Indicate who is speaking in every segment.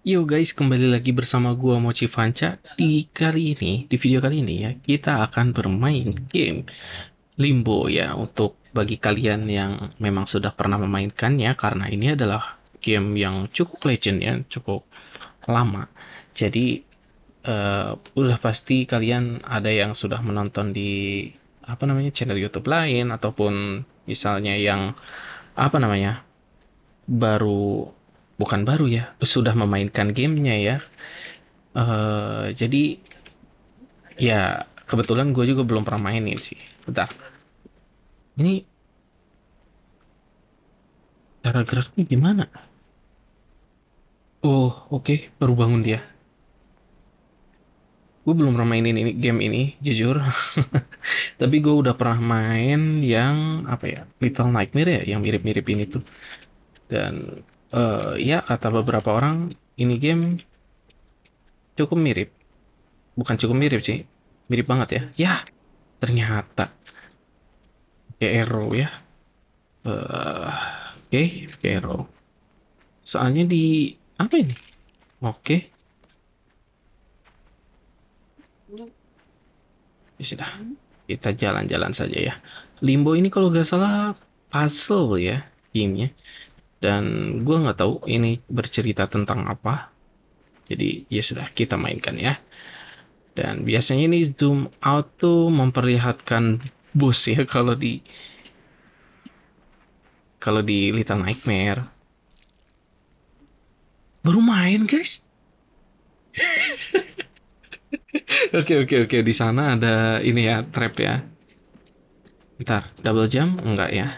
Speaker 1: Yo guys, kembali lagi bersama gua Mochi Vanca. Di video kali ini ya, kita akan bermain game Limbo ya untuk bagi kalian yang memang sudah pernah memainkannya karena ini adalah game yang cukup legend ya, cukup lama. Jadi udah pasti kalian ada yang sudah menonton di apa namanya channel YouTube lain ataupun misalnya yang apa namanya baru bukan baru ya, sudah memainkan gamenya ya. Jadi ya kebetulan gue juga belum pernah mainin sih. Bentar, ini cara geraknya gimana? Oh, oke, baru bangun dia. Gue belum pernah mainin ini game ini, jujur. Tapi gue udah pernah main yang apa ya, Little Nightmare ya, yang mirip-mirip ini tuh. Dan ya kata beberapa orang ini game cukup mirip. Bukan cukup mirip sih, mirip banget ya. Ya, ternyata kayak Arrow ya. Oke, kayak Arrow. Soalnya di apa ini? Oke, ya sudah. Kita jalan-jalan saja ya. Limbo ini kalau nggak salah puzzle ya gamenya. Dan gue nggak tahu ini bercerita tentang apa. Jadi ya sudah kita mainkan ya. Dan biasanya ini zoom out tuh memperlihatkan bos ya kalau di Little Nightmare. Baru main guys. Oke oke oke, di sana ada ini ya trap ya. Ntar double jump enggak ya?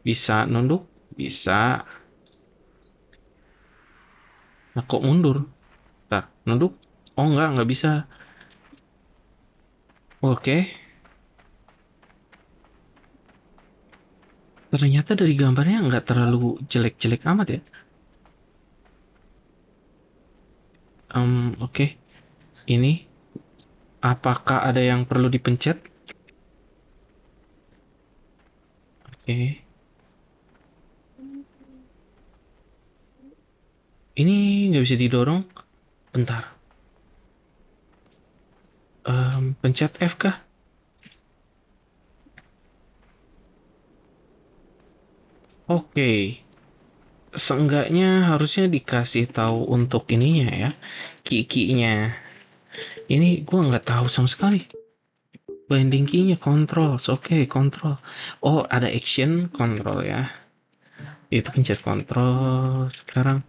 Speaker 1: Bisa nunduk? Bisa. Nah kok mundur? Ntar nunduk? Oh nggak bisa. Oke, ternyata dari gambarnya nggak terlalu jelek-jelek amat ya. Oke. Ini apakah ada yang perlu dipencet? Oke. Ini nggak bisa didorong. Bentar. Pencet F kah? Oke. Seenggaknya harusnya dikasih tahu untuk ininya ya. Kikinya. Ini gua nggak tahu sama sekali. Binding key-nya controls. Oke, control. Oh, ada action control ya. Itu pencet control. Sekarang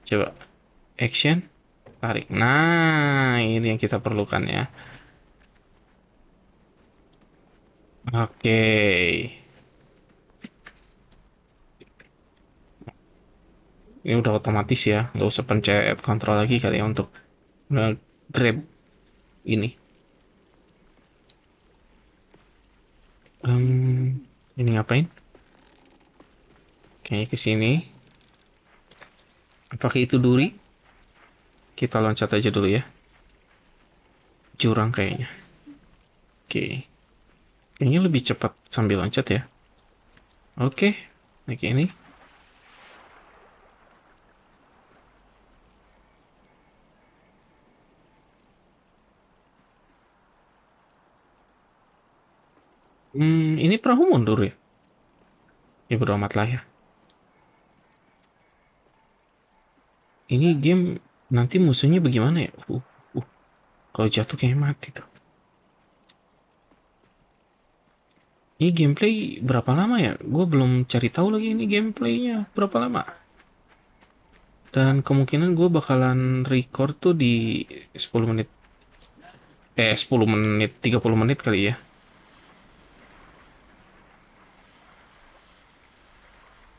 Speaker 1: coba action, tarik. Nah, ini yang kita perlukan ya. Oke. Ini udah otomatis ya. Nggak usah pencet kontrol lagi kali ya untuk grab ini. Ini ngapain? Kayaknya ke sini. Apakah itu duri? Kita loncat aja dulu ya. Jurang kayaknya. Oke. Kayaknya lebih cepat sambil loncat ya. Oke. Naik ini. Ini perahu mundur ya? Ya bodo amat lah ya. Ini game nanti musuhnya bagaimana ya? Kalau jatuh kayak mati tuh. Ini gameplay berapa lama ya? Gue belum cari tahu lagi ini gameplaynya berapa lama. Dan kemungkinan gue bakalan record tuh di 10 menit. 10 menit, 30 menit kali ya.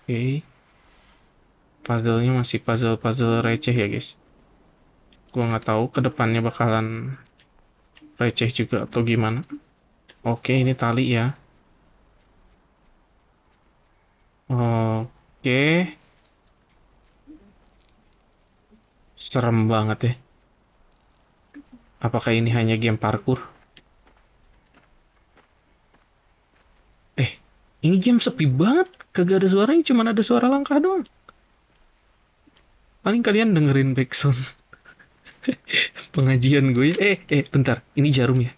Speaker 1: Oke. Puzzle-nya masih puzzle-puzzle receh ya guys. Gue nggak tahu kedepannya bakalan receh juga atau gimana. Oke, ini tali ya. Oke. Serem banget ya. Apakah ini hanya game parkour? Eh, ini game sepi banget. Kagak ada suaranya, cuma ada suara langkah doang. Paling kalian dengerin backsound pengajian gue. Bentar, ini jarum ya.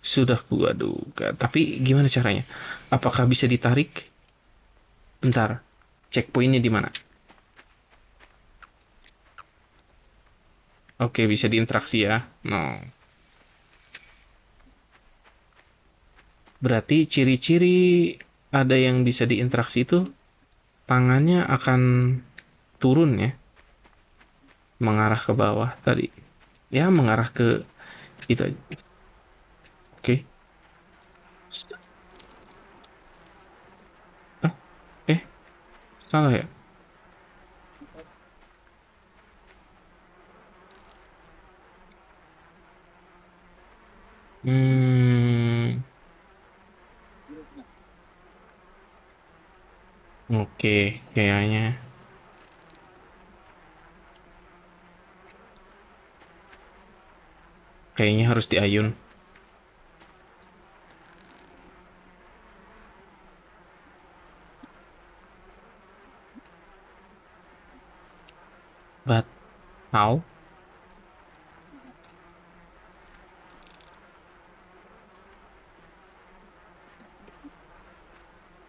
Speaker 1: Sudah gua duga. Tapi gimana caranya? Apakah bisa ditarik? Bentar. Checkpointnya di mana? Oke, bisa diinteraksi ya. No. Berarti ciri-ciri ada yang bisa diinteraksi itu tangannya akan turun ya, mengarah ke bawah tadi. Ya, mengarah ke itu aja. Oke. Ah, eh, salah ya? Hmm, oke, kayaknya harus diayun. But how?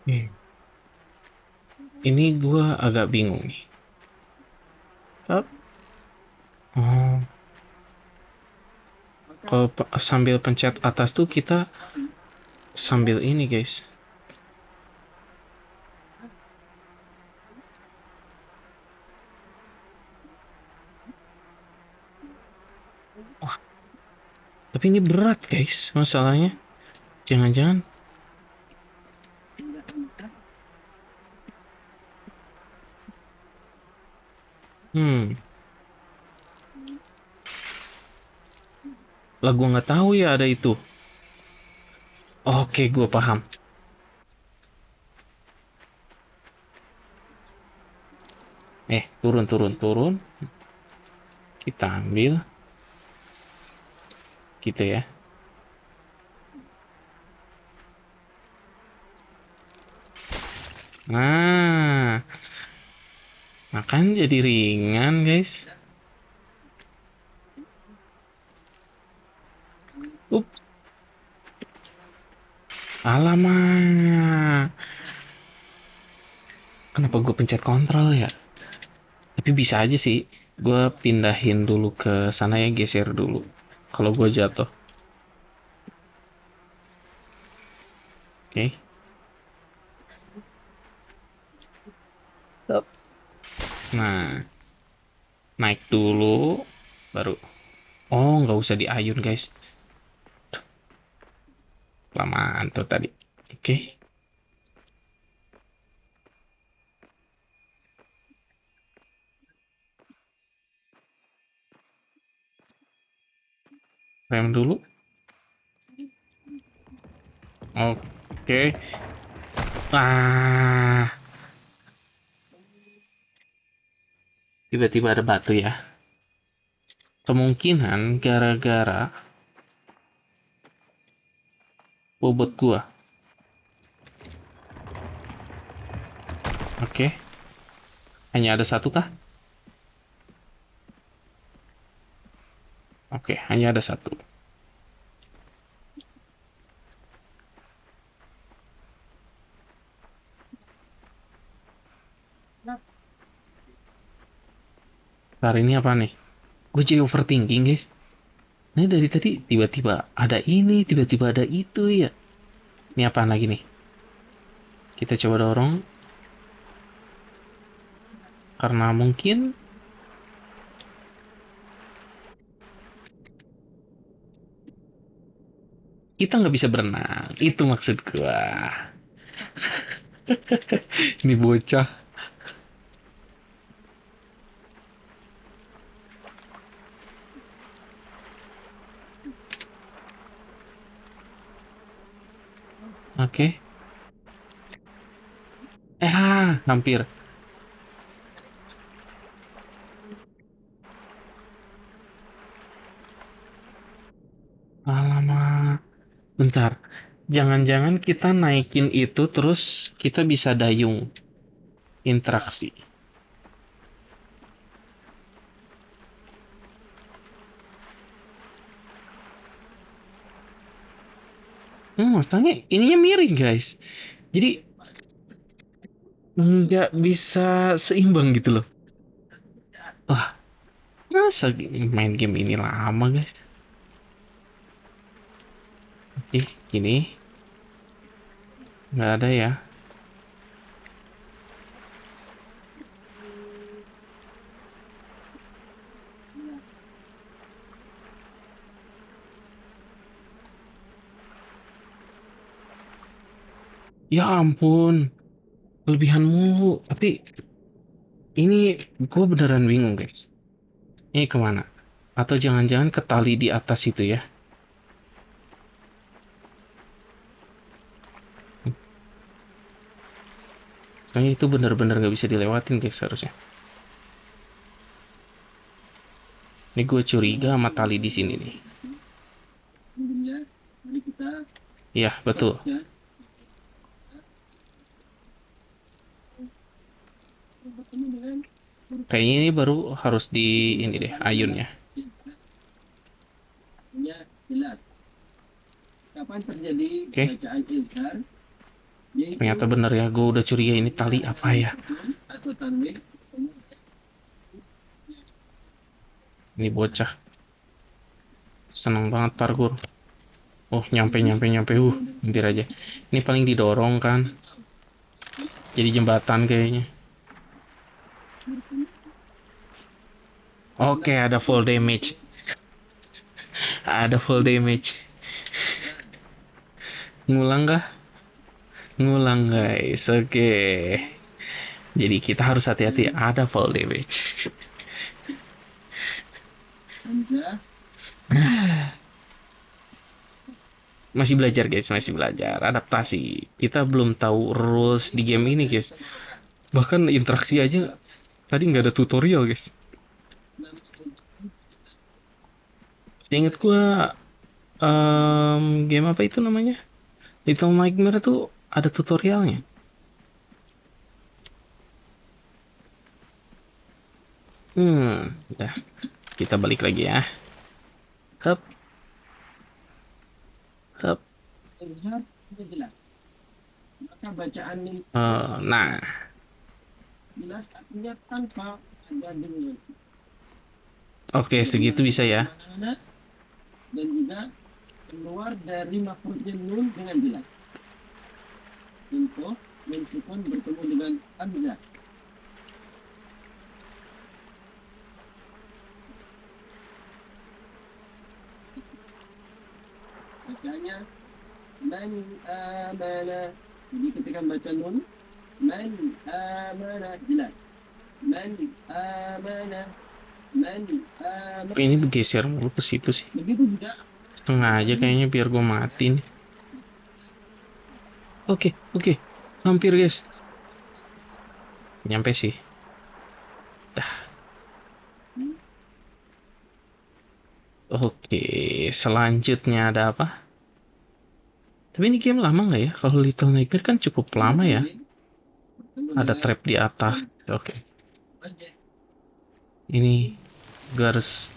Speaker 1: Hmm, ini gua agak bingung nih.
Speaker 2: Up.
Speaker 1: Oh, kalau sambil pencet atas tuh kita sambil ini, guys. Wah, tapi ini berat, guys. Masalahnya, jangan-jangan. Hmm, lah gua nggak tahu ya ada itu. Oke, gua paham. Turun, turun, turun. Kita ambil, gitu ya. Nah, makan jadi ringan, guys. Up, alamak. Kenapa gue pencet kontrol ya? Tapi bisa aja sih. Gue pindahin dulu ke sana ya, geser dulu. Kalau gue jatuh. Oke.
Speaker 2: Up.
Speaker 1: Nah, naik dulu. Baru. Oh, nggak usah diayun, guys. Kelamaan tuh tadi. Oke. Rem dulu. Oke. Ah, tiba-tiba ada batu ya. Kemungkinan gara-gara bobot gua. Oke. Hanya ada satu kah? Oke, hanya ada satu. Hari ini apa nih? Gue jadi overthinking, guys. Ini dari tadi tiba-tiba ada ini, tiba-tiba ada itu ya. Ini apaan lagi nih? Kita coba dorong karena mungkin kita nggak bisa berenang. Itu maksud gua. Ini bocah. Oke. Hampir. Alamak. Bentar. Jangan-jangan kita naikin itu terus kita bisa dayung. interaksi. Masalahnya ininya miring guys. Jadi nggak bisa seimbang gitu loh. Wah, masa main game ini lama guys? Oke, gini nggak ada ya. Ya ampun, kelebihan mulu. Tapi ini gue beneran bingung guys. Ini kemana? Atau jangan-jangan ke tali di atas itu ya? Soalnya itu bener-bener nggak bisa dilewatin guys harusnya. Ini gue curiga sama tali di sini nih. Iya betul. Kayaknya ini baru harus di ini deh ayunnya. Oke. Ternyata bener ya, gue udah curiga ini tali apa ya. Ini bocah seneng banget parkour. Oh, nyampe. Hampir aja. Ini paling didorong kan. Jadi jembatan kayaknya. Oke, ada full damage. Ada full damage. Ngulang kah? Ngulang guys. Oke. Jadi kita harus hati-hati. Ada full damage. Masih belajar guys, masih belajar adaptasi. Kita belum tahu rules di game ini guys. Bahkan interaksi aja tadi nggak ada tutorial guys. Ingat gua game apa itu namanya? Little Nightmare tuh ada tutorialnya. Udah kita balik lagi ya. Hup, hup. Nah, oke segitu bisa ya.
Speaker 2: Dan juga keluar dari makhluknya Nun dengan jelas. Info Mensukun bertemu dengan Hamzah. Bacanya Man amana. Jadi ketika baca Nun, Man amana jelas. Man amana. Man amana.
Speaker 1: Ini bergeser mulu ke situ sih.
Speaker 2: Begitu juga.
Speaker 1: Setengah aja kayaknya biar gue mati nih. Oke. Hampir guys. Nyampe sih. Dah. Oke, selanjutnya ada apa? Tapi ini game lama nggak ya? Kalau Little Nightmare kan cukup lama ya. Ada trap di atas. Oke. Ini garis.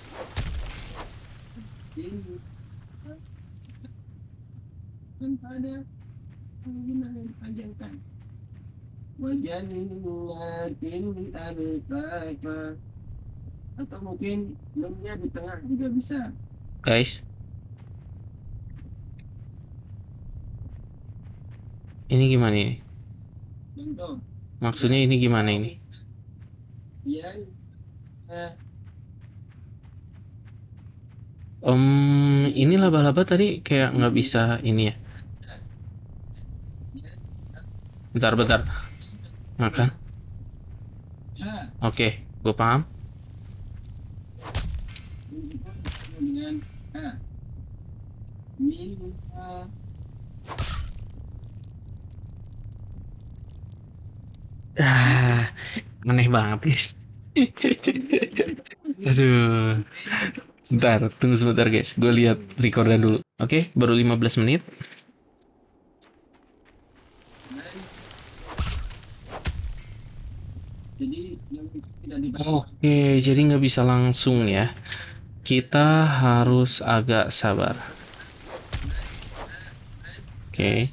Speaker 2: Pada pengguna yang dipanjangkan. Wajannatin alfafa. Atau mungkin lumnya di tengah juga bisa.
Speaker 1: Guys. Ini gimana ini? Maksudnya ini gimana ini? Ini laba-laba tadi kayak nggak bisa ini ya. Bentar. Makan. Oke, gue paham.
Speaker 2: Dengan
Speaker 1: Aneh banget guys. Aduh. Bentar, tunggu sebentar guys. Gue lihat recordan dulu. Oke, baru 15 menit.
Speaker 2: yang tidak dibaca.
Speaker 1: Oke, jadi nggak bisa langsung ya. Kita harus agak sabar. Oke.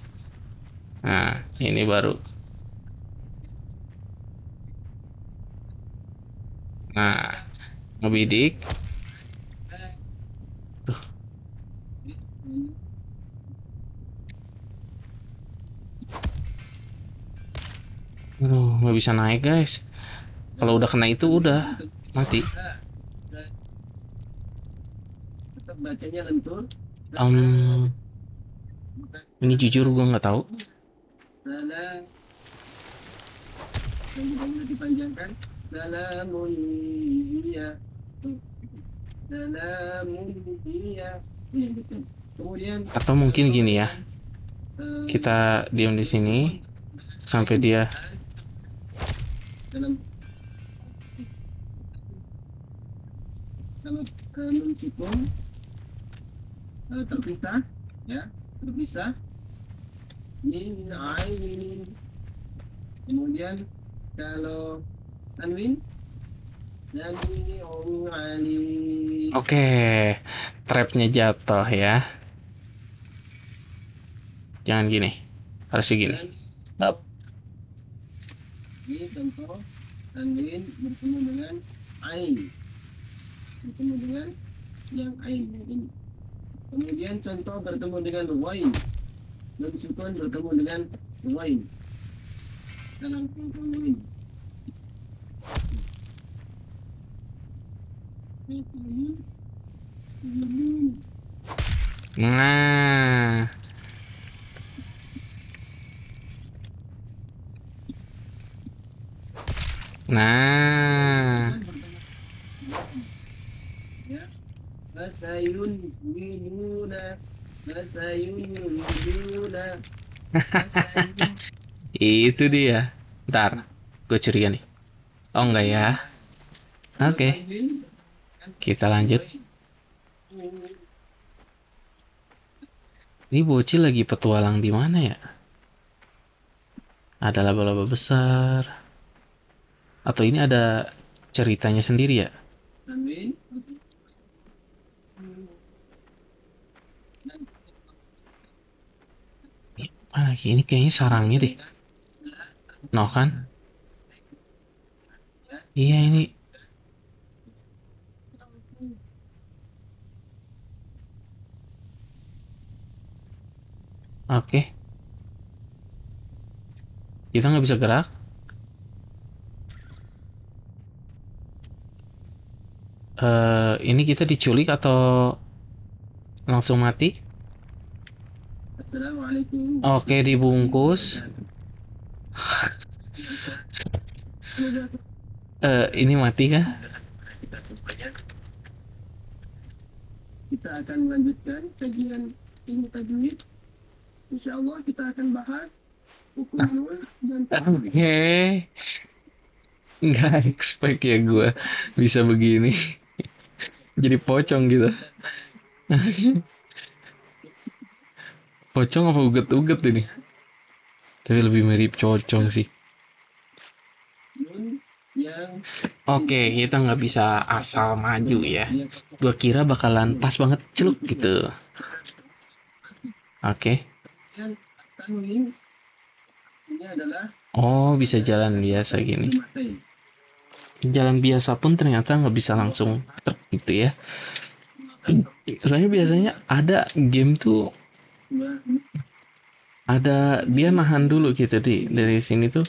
Speaker 1: Nah, ini baru. Nah, ngebidik. Tuh, aduh, nggak bisa naik guys. Kalau udah kena itu udah mati.
Speaker 2: Tetap bacanya lentur.
Speaker 1: Um, ini jujur gue nggak tahu.
Speaker 2: Salah yang tidak dipanjangkan. Salamun hiya. Salamun hiya. Kemudian
Speaker 1: Atau mungkin gini ya, kita diam di sini sampai dia.
Speaker 2: dalam dalam meskipun terpisah ya terpisah min ainin. Kemudian kalau tanwin Sami'un alim.
Speaker 1: Oke, trapnya jatuh ya. Jangan gini, harusnya gini.
Speaker 2: Dan
Speaker 1: Up.
Speaker 2: ini contoh tanwin bertemu dengan ain, bertemu dengan yang ain ini. Kemudian contoh bertemu dengan wain, dan sukun bertemu dengan wain dalam contoh wain.
Speaker 1: Nah, nah.
Speaker 2: Ya, Masayun widuna, Masayun widuna, Masayun.
Speaker 1: Itu dia. Ntar, gue curiga nih. Oh enggak ya? Oke, kita lanjut. Ini bocil lagi petualang di mana ya? Ada laba-laba besar. Atau ini ada ceritanya sendiri ya?
Speaker 2: Amin.
Speaker 1: Ah, ini kayaknya sarangnya deh. No kan? Iya ini. Oke, kita nggak bisa gerak. Ini kita diculik atau langsung mati?
Speaker 2: Assalamualaikum.
Speaker 1: Oke, dibungkus. Ini mati kah?
Speaker 2: Kita akan melanjutkan kajian ilmu tajwid. Insya Allah kita akan bahas hukum nun dan
Speaker 1: Oke, nggak expect ya gue bisa begini. Jadi pocong gitu. Pocong apa uget-uget ini? Tapi lebih mirip cocong sih.
Speaker 2: nun yang
Speaker 1: Oke, kita nggak bisa asal maju ya. Gua kira bakalan pas banget celuk gitu. Oke.
Speaker 2: dan tanwin ini adalah
Speaker 1: Oh, bisa jalan biasa gini.
Speaker 2: mate.
Speaker 1: Jalan biasa pun ternyata nggak bisa langsung truk gitu ya. Soalnya biasanya ada game tuh ada dia nahan dulu gitu dari sini tuh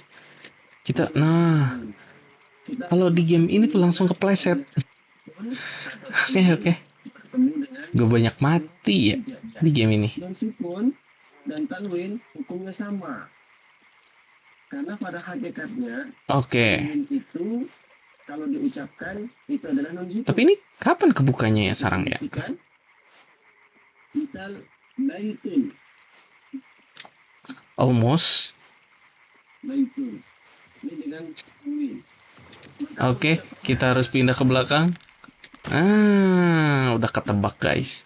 Speaker 1: kita. Nah, kalau di game ini tuh langsung kepleset. Oke, oke. Gue banyak mati ya di game ini.
Speaker 2: Dan sukun dan tanwin hukumnya sama. Karena pada hakikatnya
Speaker 1: Oke.
Speaker 2: tanwin itu kalau diucapkan itu adalah non sukun.
Speaker 1: Tapi ini kapan kebukanya ya sarang ya?
Speaker 2: Misal baitun,
Speaker 1: Almost.
Speaker 2: baitun. Ini dengan tanwin.
Speaker 1: Oke, kita harus pindah ke belakang. Ah, udah ketebak guys.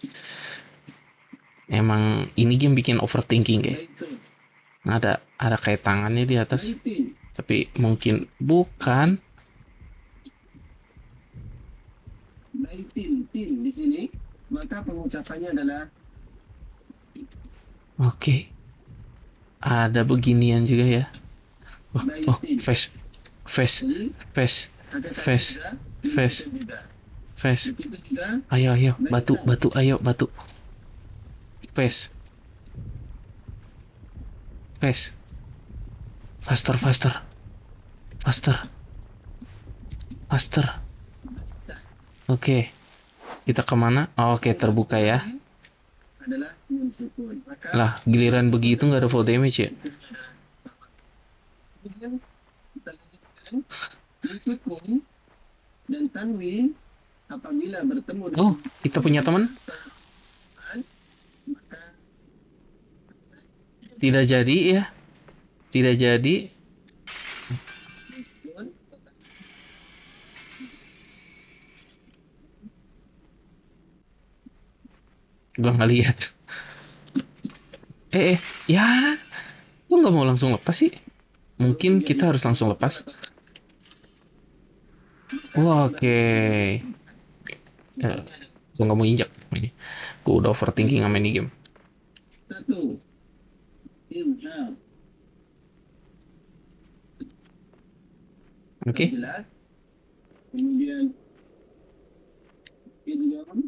Speaker 1: Emang ini game bikin overthinking ya.
Speaker 2: Baitun,
Speaker 1: Ada kayak tangannya di atas.
Speaker 2: baitin.
Speaker 1: Tapi mungkin bukan.
Speaker 2: dari tim di sini, maka pengucapannya adalah
Speaker 1: Oke, ada beginian juga ya.
Speaker 2: by
Speaker 1: Oh,
Speaker 2: tim.
Speaker 1: face, face,
Speaker 2: Jadi
Speaker 1: face,
Speaker 2: ada
Speaker 1: face,
Speaker 2: juga,
Speaker 1: face,
Speaker 2: juga.
Speaker 1: face.
Speaker 2: Begitu juga
Speaker 1: Ayo,
Speaker 2: by
Speaker 1: batu,
Speaker 2: time.
Speaker 1: batu, ayo, batu. Face, face. Faster, faster, faster, faster. Oke, kita kemana? Oh, oke, terbuka ya.
Speaker 2: Adalah nun sukun. Maka
Speaker 1: Lah, giliran begitu nggak ada full damage ya?
Speaker 2: kemudian kita lanjutkan sukun dan tanwin apabila bertemu dengan
Speaker 1: Oh, kita punya teman?
Speaker 2: maka
Speaker 1: Tidak jadi ya? Tidak jadi.
Speaker 2: sukun
Speaker 1: Gua nggak lihat. Ya, gua nggak mau langsung lepas sih. Mungkin kita harus langsung lepas. Wah, oke. Gua nggak mau injak ini. Gua udah overthinking sama ini game.
Speaker 2: satu ilham
Speaker 1: Oke,
Speaker 2: jelas, kemudian idgham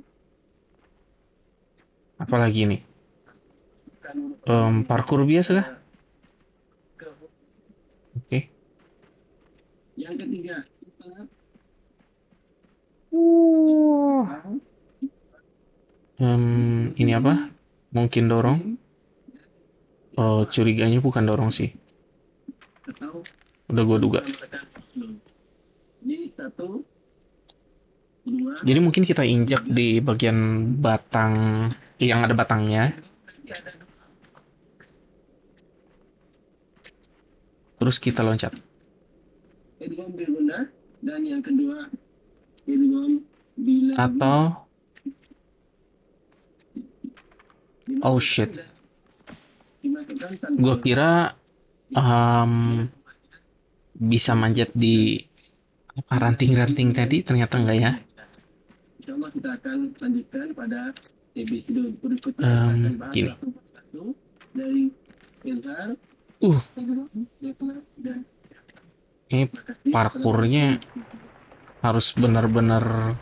Speaker 1: apalagi nih?
Speaker 2: kan
Speaker 1: Parkour biasa kah? Oke.
Speaker 2: yang ketiga itlaq
Speaker 1: Ini apa? Mungkin dorong. Oh, curiganya bukan dorong sih.
Speaker 2: atau
Speaker 1: Udah gua duga.
Speaker 2: di satu dua
Speaker 1: Jadi mungkin kita injak di bagian batang yang ada batangnya, terus kita loncat.
Speaker 2: idgham bil gunnah dan yang kedua idgham bila
Speaker 1: Atau oh shit,
Speaker 2: dimasukkan tanpa
Speaker 1: gua kira bisa manjat di apa ranting-ranting tadi, ternyata enggak ya.
Speaker 2: Insya Allah kita akan lanjutkan pada episode berikutnya. Kita akan bahas
Speaker 1: Gini.
Speaker 2: satu persatu dari Ilhar,
Speaker 1: Uh,
Speaker 2: Ikhlas, dan
Speaker 1: ini parkurnya harus benar-benar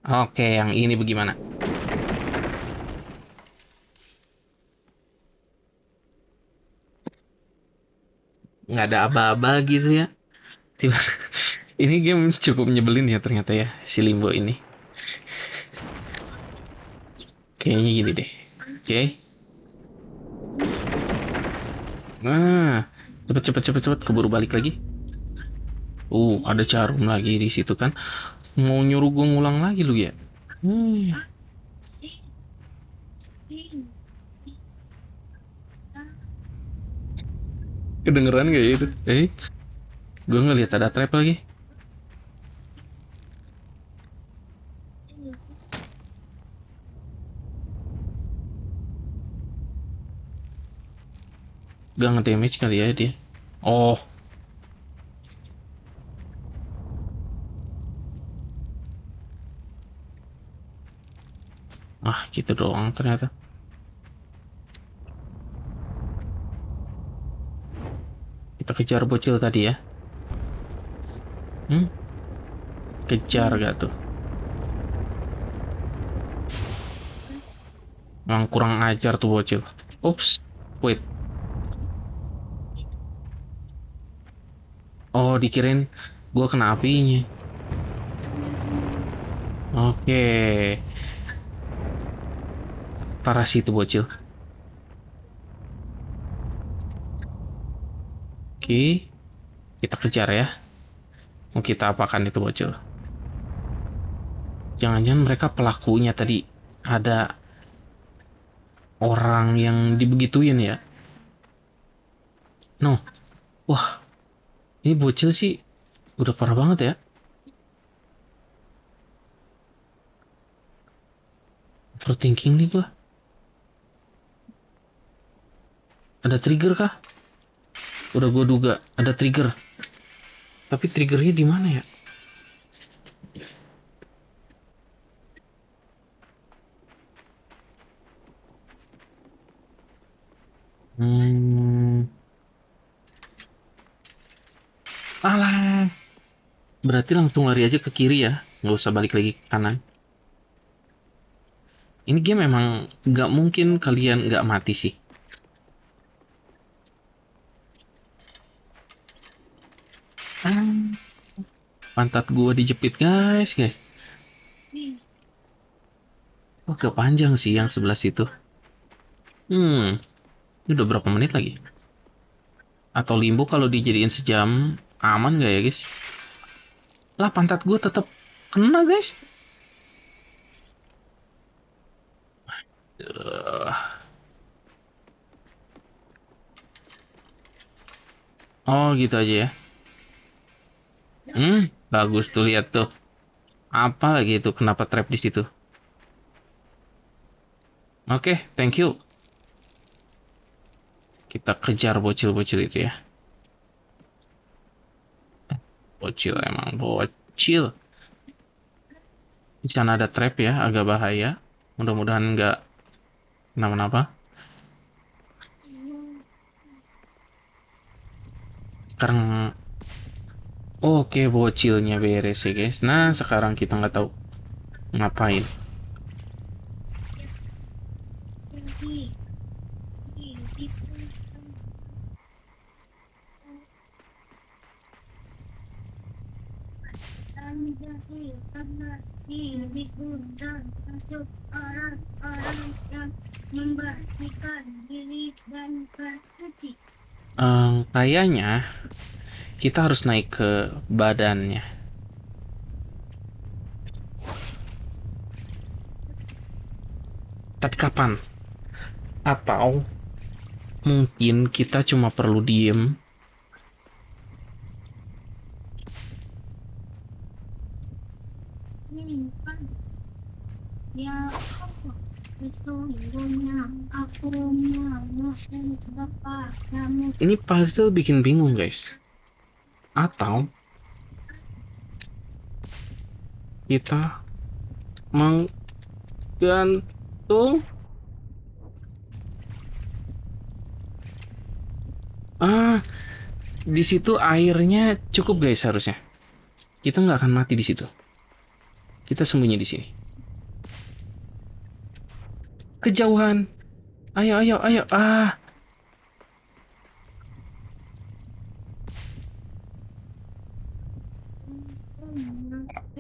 Speaker 1: oke. Yang ini bagaimana? Nggak ada aba-aba gitu ya. Tiba, ini game cukup nyebelin ya ternyata ya si Limbo ini. Kayaknya gini deh. Oke. Nah, cepet cepet cepet cepet keburu balik lagi. Ada jarum lagi di situ kan. Mau nyuruh gue ngulang lagi lu ya? Hmm, kedengeran gak ya itu? Gue ngeliat ada trap lagi. Gak nge-damage kali ya dia. Oh, gitu doang ternyata. Kita kejar bocil tadi ya. Hmm, kejar gak tuh? Yang kurang ajar tuh bocil. Ups, wait. Oh, dikirain gue kena apinya. Oke, parah sih itu bocil. Oke, kita kejar ya. Mau kita apakan itu bocil? Jangan-jangan mereka pelakunya tadi ada orang yang dibegituin ya? No, wah, ini bocil sih udah parah banget ya. Overthinking nih gua. Ada trigger kah? Udah gua duga ada trigger. Tapi triggernya di mana ya? Alah, berarti langsung lari aja ke kiri ya, nggak usah balik lagi ke kanan. Ini game memang nggak mungkin kalian nggak mati sih. Ah, pantat gua dijepit guys, guys. Oh, kepanjang sih yang sebelah situ. Ini udah berapa menit lagi? Atau limbo kalau dijadiin sejam aman nggak ya guys? Lah pantat gua tetap kena guys. Eh, oh gitu aja ya. Bagus tuh lihat tuh. Apa lagi itu? Kenapa trap di situ? Oke, thank you. Kita kejar bocil-bocil itu ya. Bocil emang bocil. Di sana ada trap ya, agak bahaya. Mudah-mudahan nggak kenapa-napa. Sekarang, oke bocilnya beres ya guys. Nah sekarang kita nggak tahu ngapain.
Speaker 2: Masuk orang-orang yang membersihkan diri dan bersuci.
Speaker 1: Kayaknya kita harus naik ke badannya. Tapi kapan? Atau mungkin kita cuma perlu diem.
Speaker 2: Kan ya apa? Sesungguhnya aku mengusung Bapak kamu.
Speaker 1: Ini puzzle bikin bingung guys. Atau kita menggantung. Ah, di situ airnya cukup guys harusnya. Kita nggak akan mati di situ. Kita sembunyi di sini. Kejauhan. Ayo, ayo, ayo. Ah,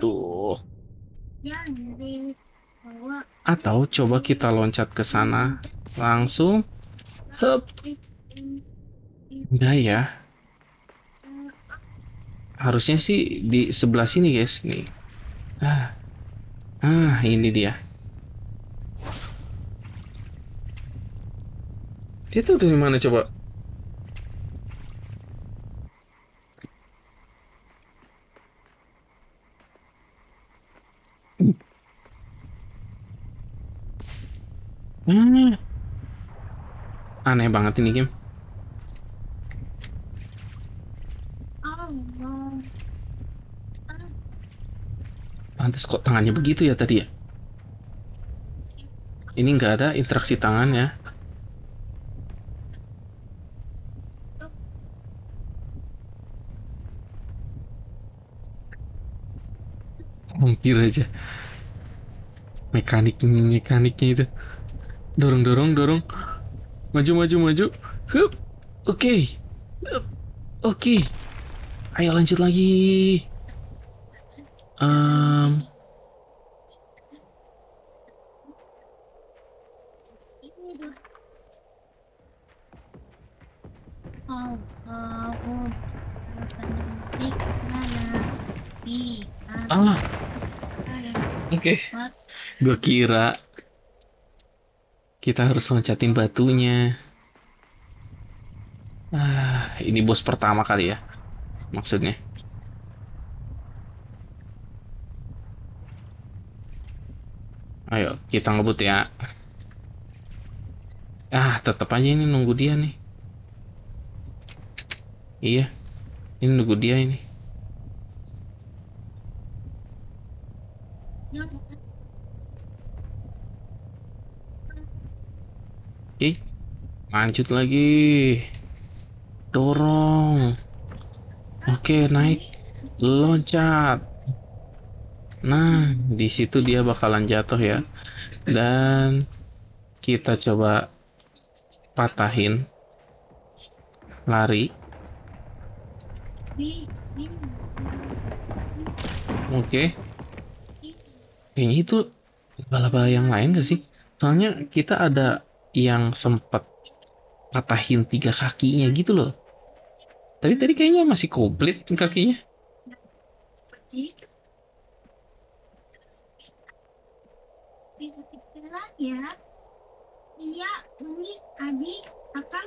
Speaker 1: tuh.
Speaker 2: Yang dibawa
Speaker 1: Atau coba kita loncat ke sana langsung. Hup. Enggak ya. Harusnya sih di sebelah sini guys. Nih. Ah, ini dia. Dia tuh dari mana coba? Hmm, aneh banget ini game.
Speaker 2: Allah.
Speaker 1: Pantes kok tangannya begitu ya tadi ya. Ini nggak ada interaksi tangan ya. Hampir aja. Mekaniknya itu. Dorong, dorong, dorong. Maju, maju, maju. Hup. Oke. Hup. Oke. Ayo lanjut lagi. Um,
Speaker 2: Oh, oh, penyuntik lala di
Speaker 1: ah, oke.
Speaker 2: tempat
Speaker 1: Gua kira kita harus loncatin batunya. Ini bos pertama kali ya, maksudnya. Ayo, kita ngebut ya. Tetap aja ini nunggu dia nih. Iya, ini nunggu dia ini.
Speaker 2: yang
Speaker 1: Oke, lanjut lagi. Dorong. Oke, naik, loncat. Nah, di situ dia bakalan jatuh ya. Dan kita coba patahin, lari. Oke, kayaknya itu bala-bala yang lain gak sih? Soalnya kita ada yang sempat patahin tiga kakinya gitu loh. Tapi tadi kayaknya masih komplit kakinya.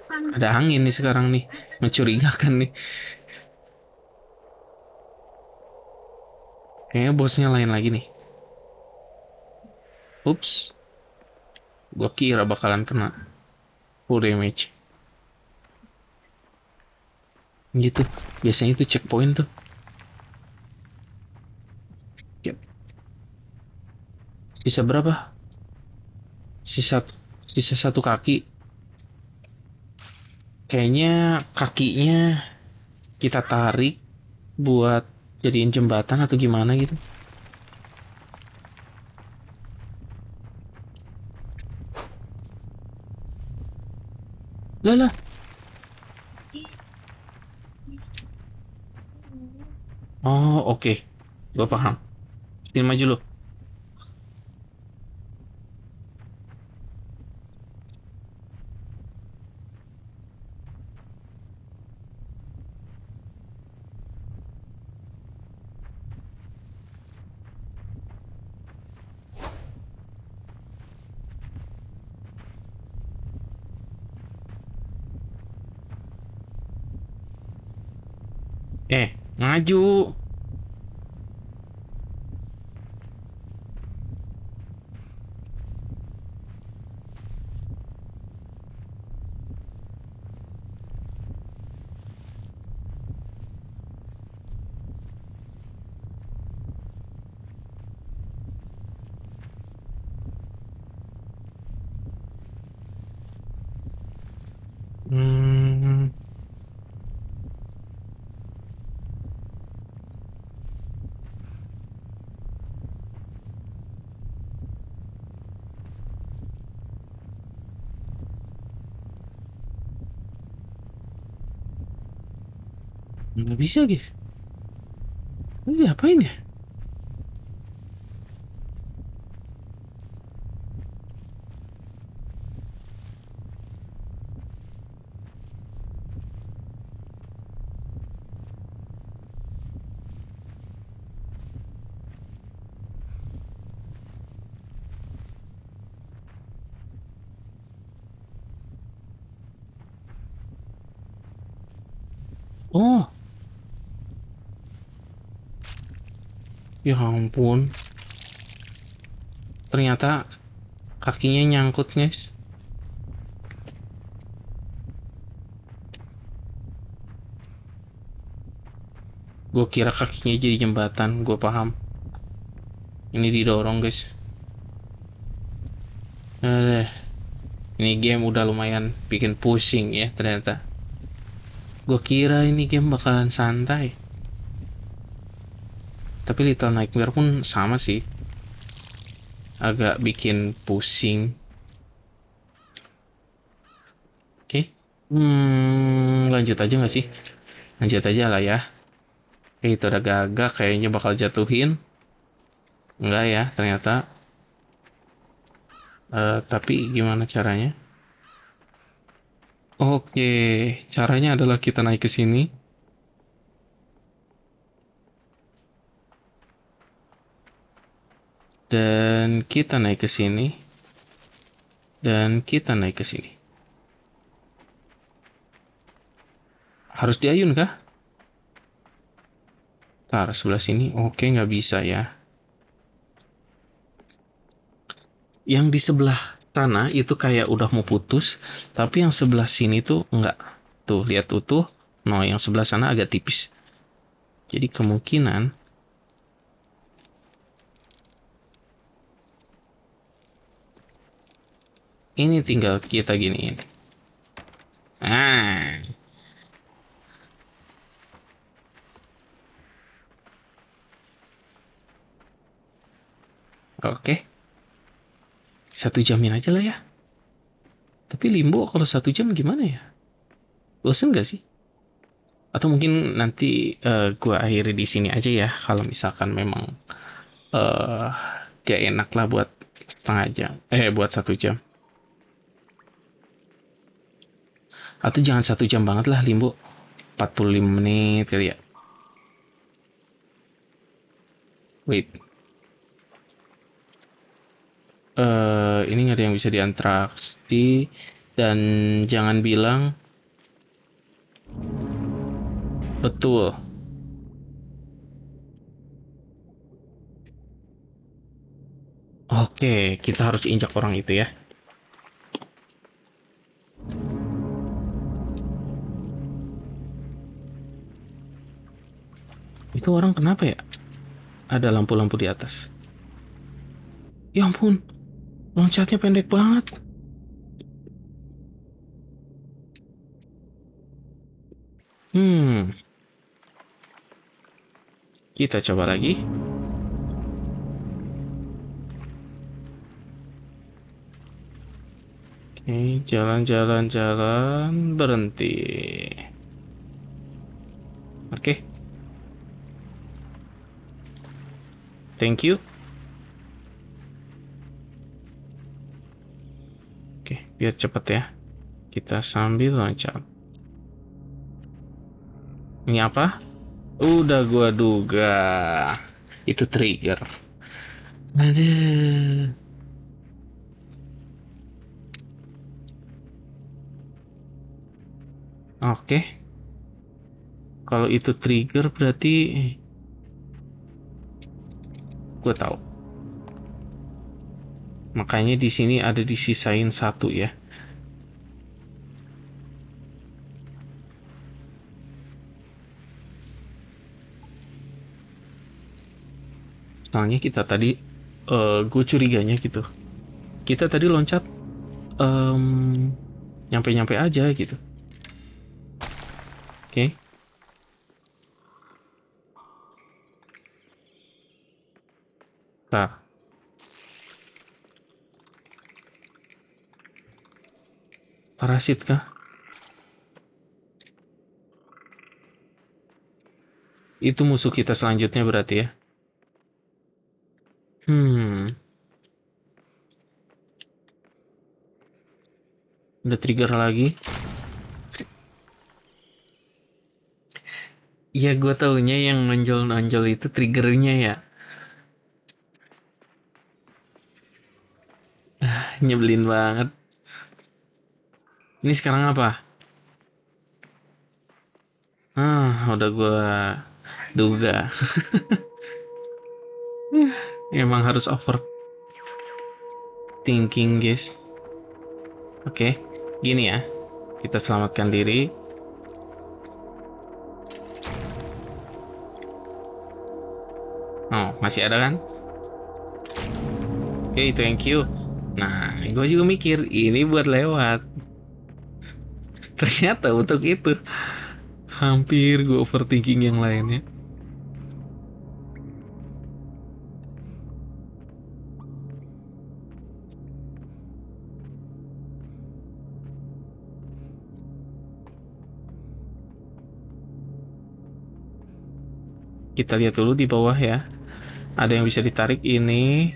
Speaker 1: Ada angin nih sekarang nih, mencurigakan nih. Kayaknya bosnya lain lagi nih. Ups, gua kira bakalan kena full damage. Gitu, biasanya itu checkpoint tuh. Yap. Sisa berapa? Sisa sisa satu kaki. Kayaknya kakinya kita tarik buat jadiin jembatan atau gimana gitu. Lah lah. Oh, oke. Gua paham. Sini maju lu. Maju. Hmm, nggak bisa guys. Ini diapain ya? Oh, ya ampun. Ternyata kakinya nyangkut guys. Gue kira kakinya jadi jembatan. Gue paham. Ini didorong guys. Eh, ini game udah lumayan bikin pusing ya ternyata. Gue kira ini game bakalan santai. Tapi Little Nightmare pun sama sih. Agak bikin pusing. Oke. Lanjut aja nggak sih? Lanjut aja lah ya. Itu udah gagak kayaknya bakal jatuhin. Enggak ya, ternyata. Tapi gimana caranya? Oke, caranya adalah kita naik ke sini dan kita naik ke sini dan kita naik ke sini. Harus diayun kah? Tar sebelah sini. Oke, nggak bisa ya. Yang di sebelah sana itu kayak udah mau putus, tapi yang sebelah sini tuh nggak. Tuh, lihat utuh. No, yang sebelah sana agak tipis. Jadi kemungkinan ini tinggal kita giniin. Ah, Oke, 1 jamin aja lah ya. Tapi limbo kalau 1 jam gimana ya? Bosen gak sih? Atau mungkin nanti gua akhiri di sini aja ya. Kalau misalkan memang eh gak enak lah buat setengah jam. Buat 1 jam. Atau jangan 1 jam banget lah limbo. 45 menit kali ya. Wait. Ini nggak ada yang bisa diinteraksi. Dan jangan bilang betul. Oke, kita harus injak orang itu ya. Itu orang kenapa ya? Ada lampu-lampu di atas. Ya ampun, loncatnya pendek banget. Hmm, kita coba lagi. Oke, jalan-jalan-jalan, berhenti. Oke, thank you. Oke, biar cepet ya. Kita sambil loncat. Ini apa? Udah gua duga. Itu trigger. Aduh. Oke, kalau itu trigger berarti gue tahu. Makanya di sini ada disisain 1 ya. Soalnya kita tadi, gue curiganya gitu. Kita tadi loncat, nyampe-nyampe aja gitu. Oke. Nah, parasit kah? Itu musuh kita selanjutnya berarti ya. Hmm, udah trigger lagi. Iya, gue taunya yang nonjol-nonjol itu triggernya ya. Nyebelin banget. Ini sekarang apa? Udah gue duga. Emang harus overthinking, guys. Oke, gini ya. Kita selamatkan diri. Oh, masih ada kan? Oke, thank you. Nah, gue juga mikir ini buat lewat. Ternyata untuk itu. Hampir gue overthinking yang lainnya. Kita lihat dulu di bawah ya. Ada yang bisa ditarik ini.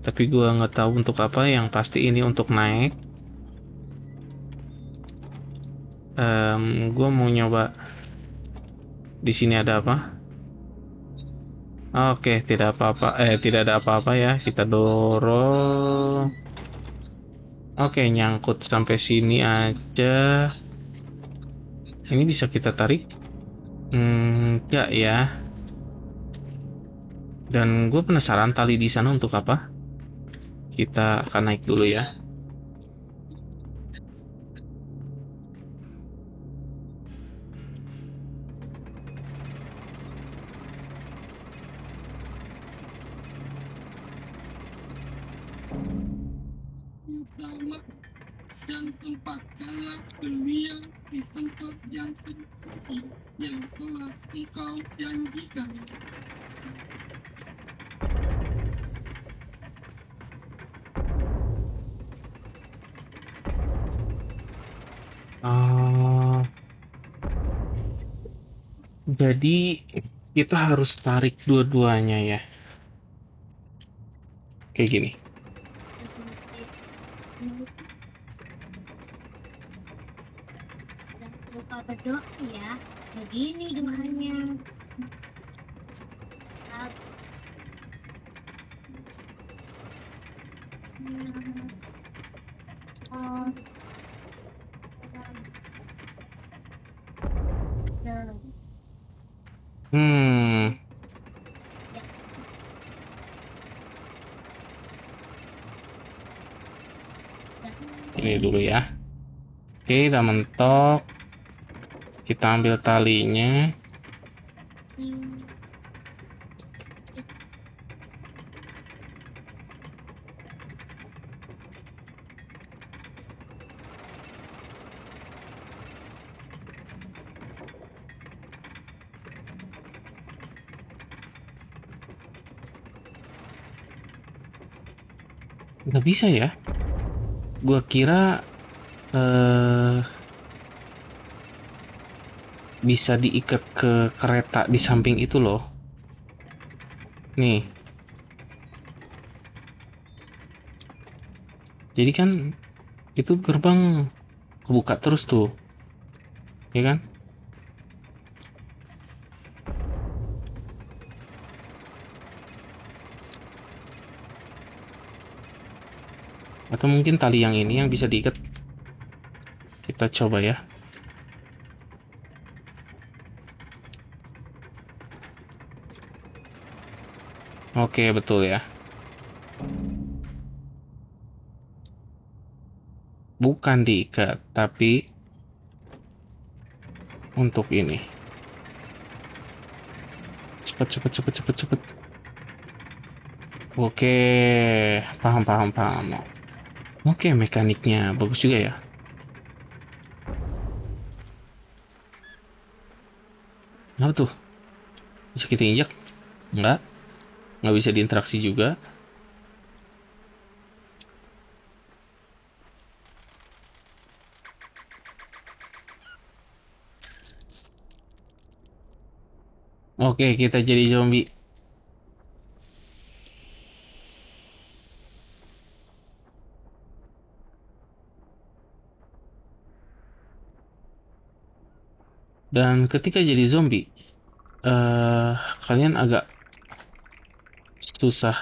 Speaker 1: Tapi gue nggak tahu untuk apa. Yang pasti ini untuk naik. Gue mau nyoba. Di sini ada apa? Oke, tidak apa-apa. Tidak ada apa-apa ya. Kita dorong. Oke, nyangkut sampai sini aja. Ini bisa kita tarik? Enggak ya. Dan gue penasaran tali di sana untuk apa? Kita akan naik dulu ya.
Speaker 2: Utama dan tempatkanlah beliau di tempat yang terpuji yang telah engkau janjikan.
Speaker 1: Jadi kita harus tarik dua-duanya ya. Kayak gini.
Speaker 3: Jangan lupa berdoa ya. Begini doanya.
Speaker 1: Hmm, ini dulu ya. Oke, udah mentok. Kita ambil talinya. Nggak bisa ya? Gua kira eh bisa diikat ke kereta di samping itu loh. Nih, jadi kan itu gerbang kebuka terus tuh, ya kan? Atau mungkin tali yang ini yang bisa diikat. Kita coba ya. Oke, betul ya. Bukan diikat, tapi untuk ini. Cepet, cepet, cepet, cepet, cepet. Oke, paham, paham, paham. Oke, mekaniknya bagus juga ya. Apa tuh? Bisa kita injak? Enggak. Nggak bisa diinteraksi juga. Oke, kita jadi zombie. Dan ketika jadi zombie, eh kalian agak susah.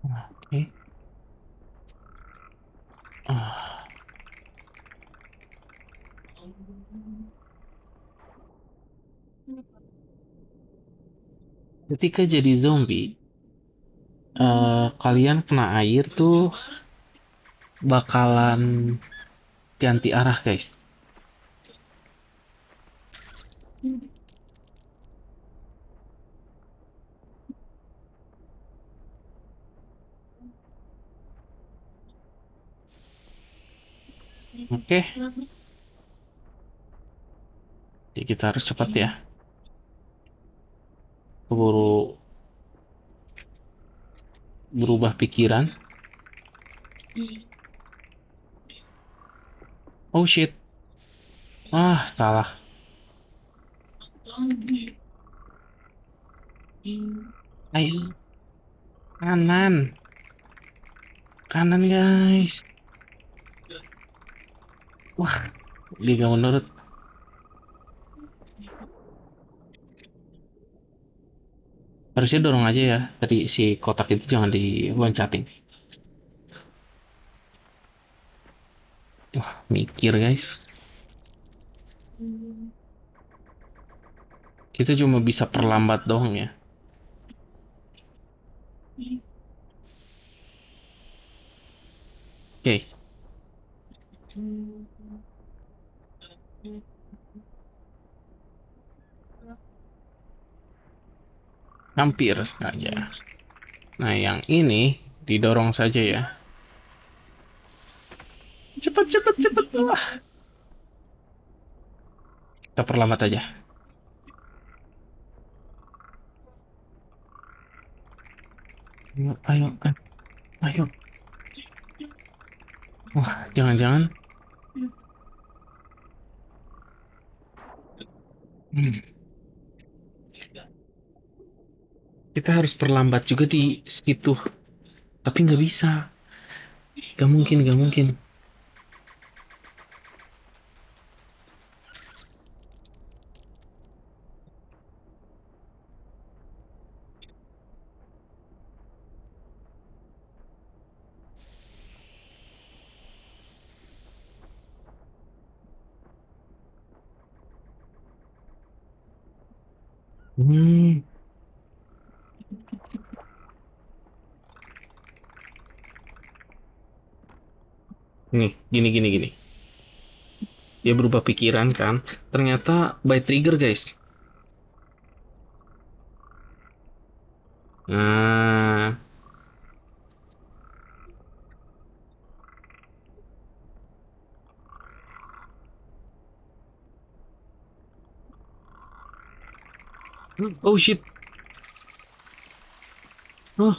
Speaker 1: Oke. Ah, ketika jadi zombie, kalian kena air tuh bakalan ganti arah, guys. Oke, jadi kita harus cepat ya. Keburu berubah pikiran. Oh shit. Ah, salah. Ayo, kanan. Kanan, guys. Wah, dia gak menurut. Harusnya dorong aja ya. Tadi si kotak itu jangan diloncatin. Wah, mikir, guys. Kita cuma bisa perlambat doang ya. Oke, hampir saja. Nah, yang ini didorong saja ya. Cepet, cepet, cepet. Wah, kita perlambat aja. Ayo, ayo, ayo, ayo. Wah, jangan-jangan. Hmm, kita harus perlambat juga di situ. Tapi nggak bisa. Gak mungkin, gak mungkin. Hmm, nih, gini, gini, gini. Dia berubah pikiran kan. Ternyata by trigger, guys. Nah, oh shit. Oh,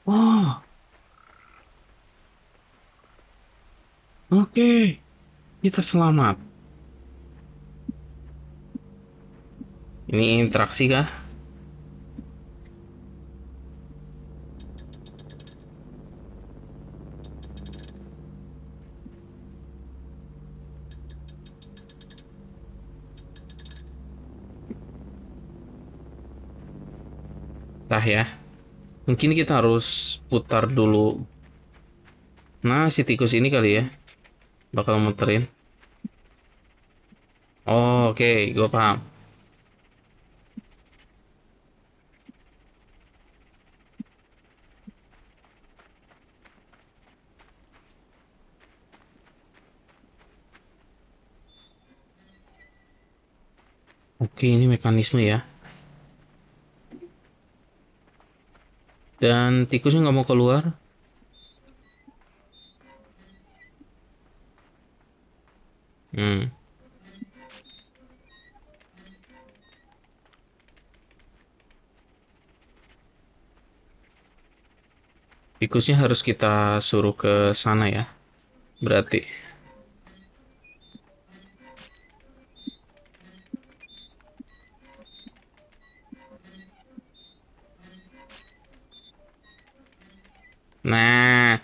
Speaker 1: oh, oke. Kita selamat. Ini interaksi kah? Tah ya. Mungkin kita harus putar dulu. Nah, si tikus ini kali ya. Bakal muterin. Oh, oke, gue paham. Oke, ini mekanisme ya. Dan tikusnya nggak mau keluar. Hmm. Tikusnya harus kita suruh ke sana ya. Berarti. Nah,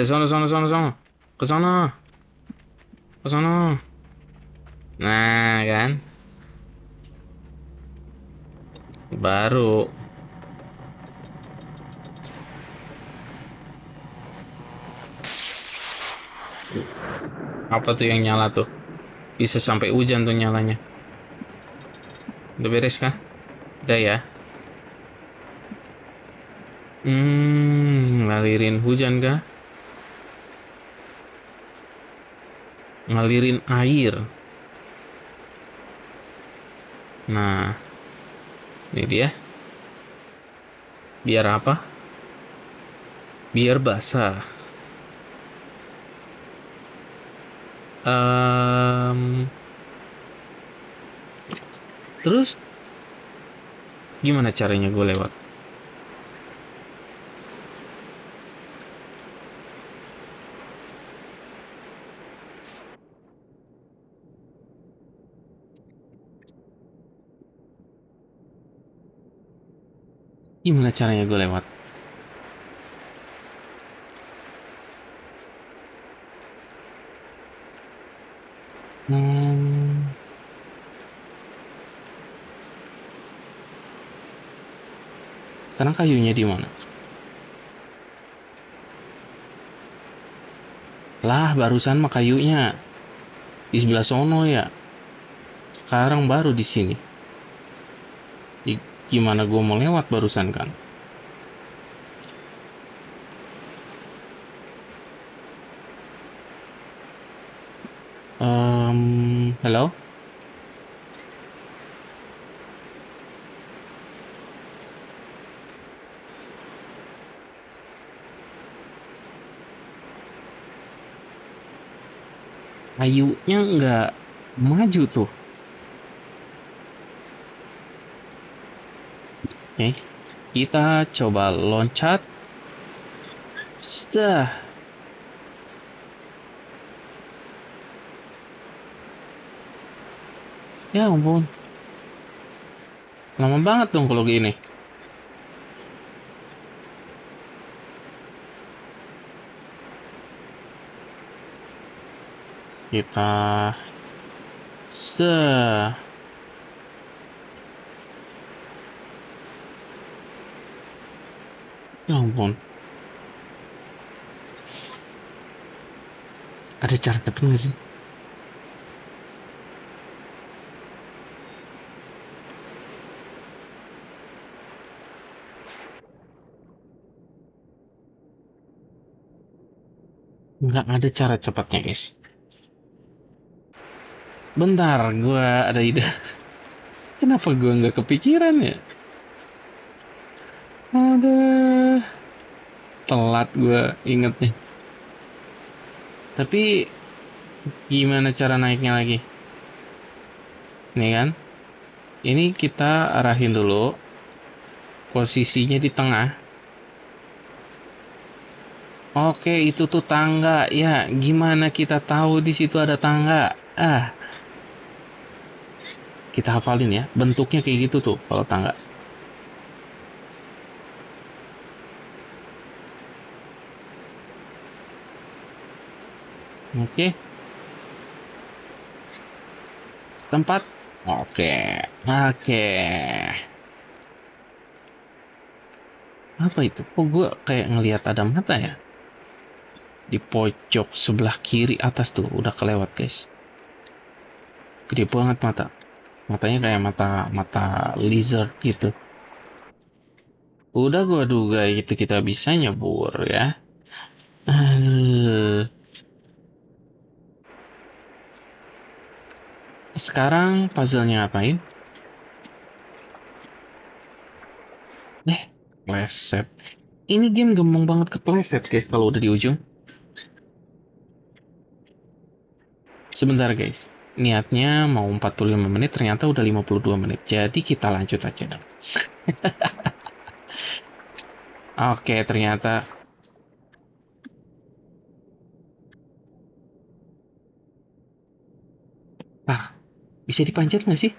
Speaker 1: sono, sono, sono, sono. Ke sono, ke sono. Nah, kan. Baru. Apa tuh yang nyala tuh? Bisa sampai hujan tuh nyalanya. Udah beres kah? Udah ya. Ngalirin hujan kah? Ngalirin air. Nah, ini dia. Biar apa? Biar basah. Em, Terus gimana caranya gue lewat? Gimana caranya gue lewat? Hmm, Sekarang kayunya di mana? Lah, barusan mah kayunya di sebelah sono ya. Sekarang baru di sini. Gimana gue mau lewat barusan kan? Hello? Kayunya nggak maju tuh. Oke. Kita coba loncat. Sudah. Ya ampun. Lama banget dong kalau gini. Kita. Sudah. Ya ampun. Ada cara cepet nggak sih? Nggak ada cara cepatnya, guys. Bentar, gua ada ide. Kenapa gua nggak kepikiran ya? Aduh, telat gua ingetnya. Tapi gimana cara naiknya lagi? Nih kan? Ini kita arahin dulu. Posisinya di tengah. Oke, itu tuh tangga. Ya, gimana kita tahu di situ ada tangga? Kita hafalin ya. Bentuknya kayak gitu tuh kalau tangga. Oke, tempat. Oke, oke. Apa itu? Kok gue kayak ngelihat ada mata ya? Di pojok sebelah kiri atas tuh udah kelewat, guys. Gede banget mata. Matanya kayak mata mata lizard gitu. Udah gua duga itu kita bisa nyebur ya. Eh, Sekarang puzzle-nya ngapain? Eh, Pleset. Ini game gampang banget kepleset guys kalau udah di ujung. Sebentar guys. Niatnya mau 45 menit ternyata udah 52 menit. Jadi kita lanjut aja dong. Oke, ternyata. Ah, bisa dipanjat nggak sih?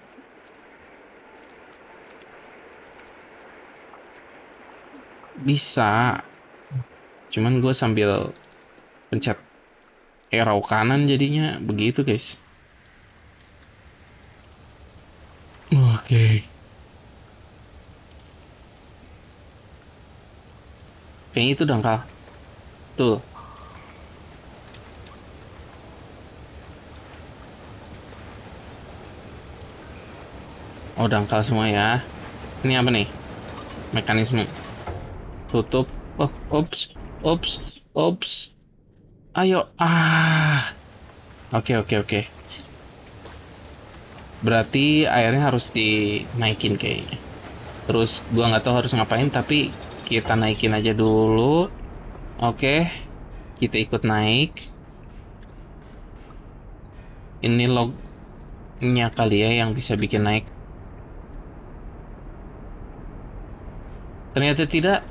Speaker 1: Bisa. Cuman gue sambil pencet arrow kanan jadinya begitu guys. Oke. Kayaknya itu dangkal. Tuh. Oh, dangkal semua ya. Ini apa nih? Mekanisme. Tutup. Oh, ops. Ops. Ops. Ayo. Oke, oke, oke. Berarti airnya harus dinaikin kayaknya. Terus gua nggak tahu harus ngapain, tapi kita naikin aja dulu. Oke. Kita ikut naik. Ini lognya kali ya yang bisa bikin naik. Ternyata tidak.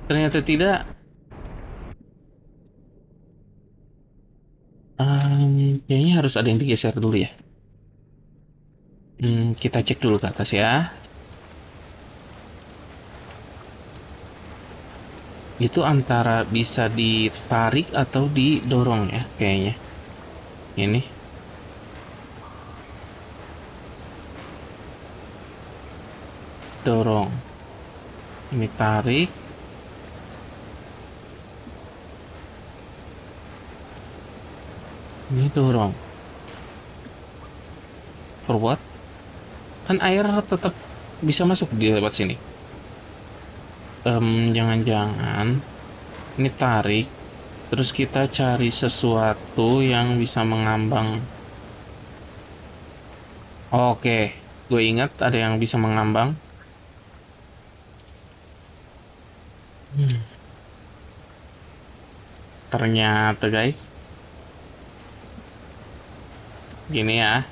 Speaker 1: Ternyata tidak. Kayaknya harus ada yang digeser dulu ya. Kita cek dulu ke atas ya. Itu antara bisa ditarik atau didorong ya kayaknya. Ini. Dorong. Ini tarik. Ini dorong. For what? Kan air tetap bisa masuk di lewat sini. Jangan-jangan ini tarik. Terus kita cari sesuatu yang bisa mengambang. Oke, gue ingat ada yang bisa mengambang. Ternyata guys, gini ya.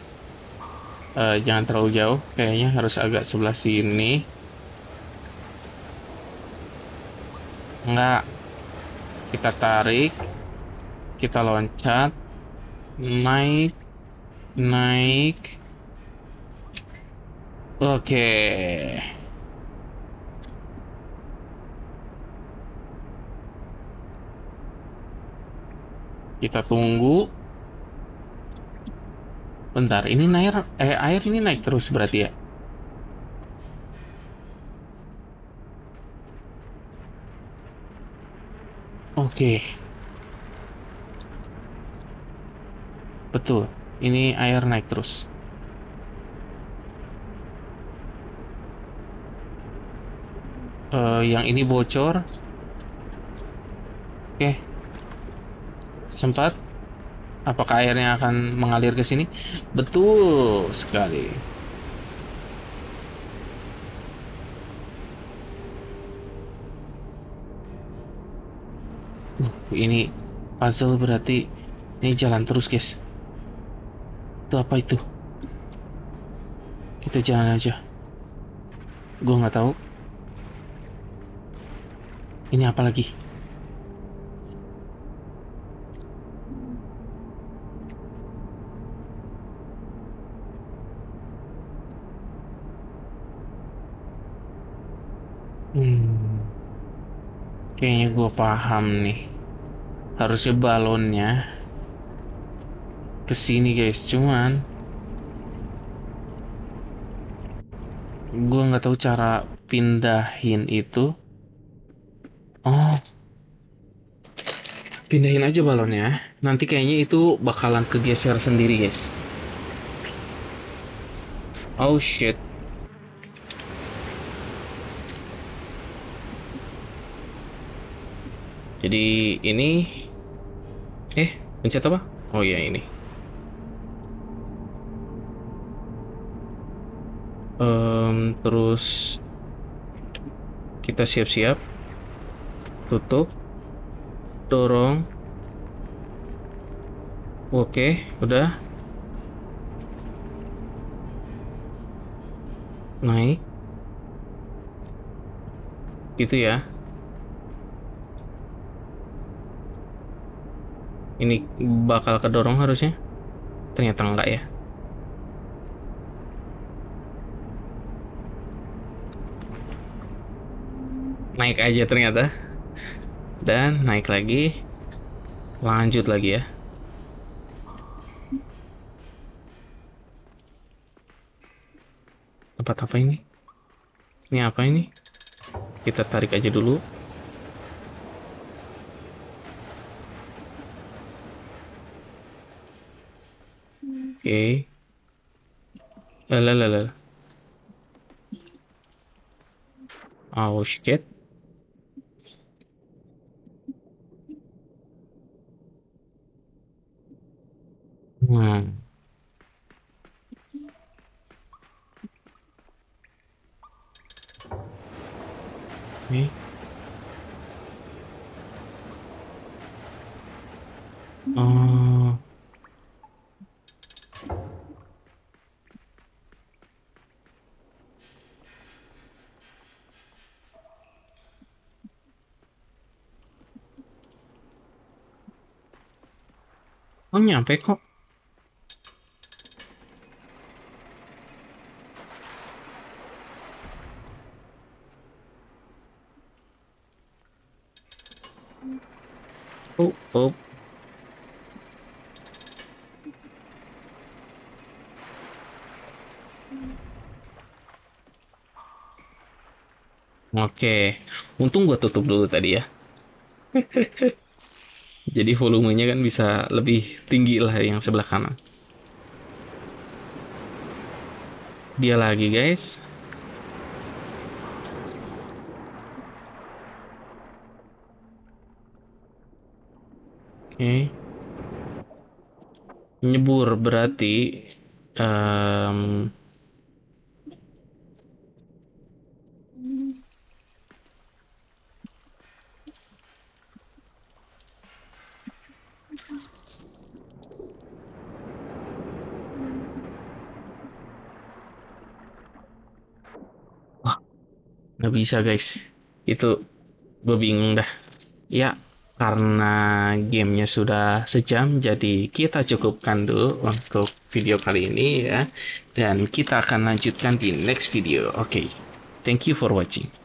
Speaker 1: Jangan terlalu jauh, kayaknya harus agak sebelah sini. Enggak, kita tarik, kita loncat, naik, naik. Oke. Kita tunggu. Bentar, ini air ini naik terus berarti ya? Oke, betul. Ini air naik terus. Yang ini bocor. Oke, sempat. Apakah airnya akan mengalir ke sini? Betul sekali. Ini puzzle berarti ini jalan terus, guys. Itu apa itu? Kita jalan aja. Gua nggak tahu. Ini apa lagi? Hmm, kayaknya gua paham nih. Harusnya balonnya ke sini, guys. Cuman gua nggak tahu cara pindahin itu. Oh, pindahin aja balonnya. Nanti kayaknya itu bakalan kegeser sendiri, guys. Oh shit. Jadi ini pencet apa? Oh ya ini. Terus kita siap-siap, tutup, dorong. Oke, udah naik. Gitu ya. Ini bakal kedorong harusnya. Ternyata enggak ya. Naik aja ternyata. Dan naik lagi. Lanjut lagi ya. Tempat apa ini? Ini apa ini? Kita tarik aja dulu. Oke. Lalalala. Oh shit. Hmm. Oke. Oh. Oh nyampe kok. Oh, oh. Oke. Untung gua tutup dulu tadi ya. Jadi volumenya kan bisa lebih tinggi lah yang sebelah kanan. Dia lagi, guys. Oke. Nyebur berarti em, wah, nggak bisa, guys. Itu Gue bingung dah. Ya, karena gamenya sudah sejam, jadi kita cukupkan dulu untuk video kali ini ya. Dan kita akan lanjutkan di next video. Oke, thank you for watching.